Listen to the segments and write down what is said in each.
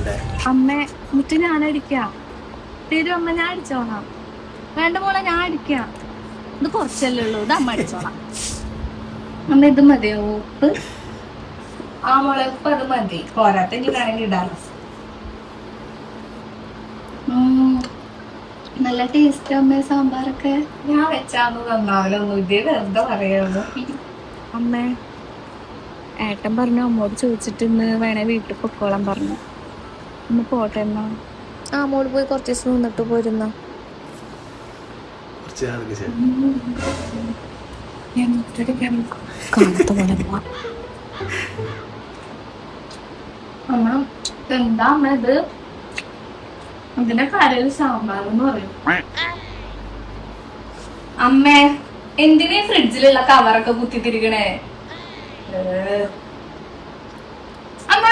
വേണ്ടേ? അമ്മ എന്നിട്ട് ഞാൻ അടിക്കാം. തരും അമ്മ, ഞാൻ അടിച്ചോളാം. വേണ്ട മോളെ, ഞാൻ അടിക്കാം. ഇത് കുറച്ചല്ലേ ഉള്ളൂ, ഇത് അമ്മ അടിച്ചോളാം. അമ്മ ഇത് മതിയോ ഉപ്പ്? ആ മോളെ, ഉപ്പ് അത് മതി. പോരാത്ത ഇനി വേണമെങ്കിൽ ഇടാലോ. നല്ല ടേസ്റ്റ് അമ്മ സാമ്പാറൊക്കെ. ഞാൻ വെച്ചാന്ന് തന്നാവലൊന്നും ഇതേ വെറുതെ പറയുള്ളൂ. അമ്മ ഏട്ടൻ പറഞ്ഞു അമ്മോട് ചോദിച്ചിട്ട് ഇന്ന് വേണേ വീട്ടിൽ പൊക്കോളാൻ പറഞ്ഞു. ഒന്ന് പോട്ടെ എന്നാ. ആ മോള് പോയി കുറച്ച് ദിവസം നിന്നിട്ട് പോയിരുന്ന. എന്താ അമ്മ ഇത്? അതിന്റെ കരയിൽ സാമ്പാർ എന്ന് പറയും. അമ്മേ എന്തിനാ ഫ്രിഡ്ജിലുള്ള കവറൊക്കെ കുത്തിത്തിരിക്കണേ? അമ്മ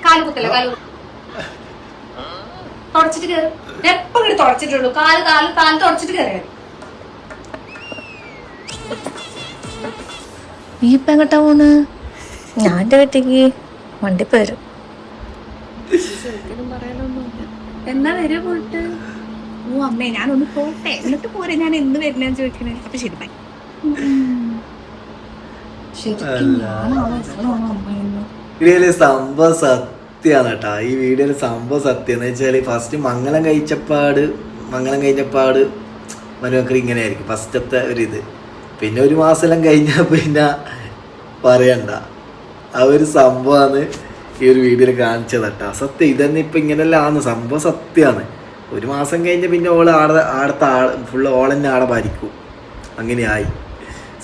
കാല് കുത്തല്ലേ, കാല് തുടച്ചിട്ട് കയറി. എപ്പോഴും തുടച്ചിട്ടുള്ളൂ. കാല് കാല് കാല് തുടച്ചിട്ട് കയറിയ. നീ ഇപ്പൊ എങ്ങോട്ടാ പോണ്? ഞാൻ എന്റെ വീട്ടിക്ക് വണ്ടി പോരും. എന്നാ വരെ പോയിട്ട്? ഓ അമ്മേ, ഞാനൊന്ന് പോട്ടെ എന്നിട്ട് പോരെ. ഞാൻ എന്ന് വരുന്നേന്ന് ചോദിക്കണേ. അപ്പൊ ശരി ബൈ. വീഡിയോയില് സംഭവം സത്യാണ് കേട്ടാ. ഈ വീഡിയോയില് സംഭവം സത്യം എന്ന് വെച്ചാല് ഫസ്റ്റ് മംഗലം കഴിഞ്ഞപ്പാട് മനുവക്കറി ഇങ്ങനെ ആയിരിക്കും ഫസ്റ്റത്തെ ഒരിത്. പിന്നെ ഒരു മാസമെല്ലാം കഴിഞ്ഞാൽ പിന്നെ പറയണ്ട. ആ ഒരു സംഭവമാണ് ഈ ഒരു വീഡിയോയിൽ കാണിച്ചത് കേട്ടാ. സത്യം ഇതന്നെ ഇപ്പം ഇങ്ങനെല്ലാം ആണ് സംഭവം, സത്യമാണ്. ഒരു മാസം കഴിഞ്ഞ് പിന്നെ ഓള് ആടത്തെ ഫുള്ള് ഓളെന്നെ ആടെ ഭരിക്കും. അങ്ങനെയായി.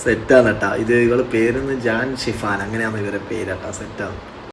സെറ്റാണ് കേട്ടാ. ഇത് ഇവളെ പേരൊന്ന് ജാൻ ഷിഫാൻ, അങ്ങനെയാണ് ഇവരെ പേര് കേട്ടാ. സെറ്റാണ്.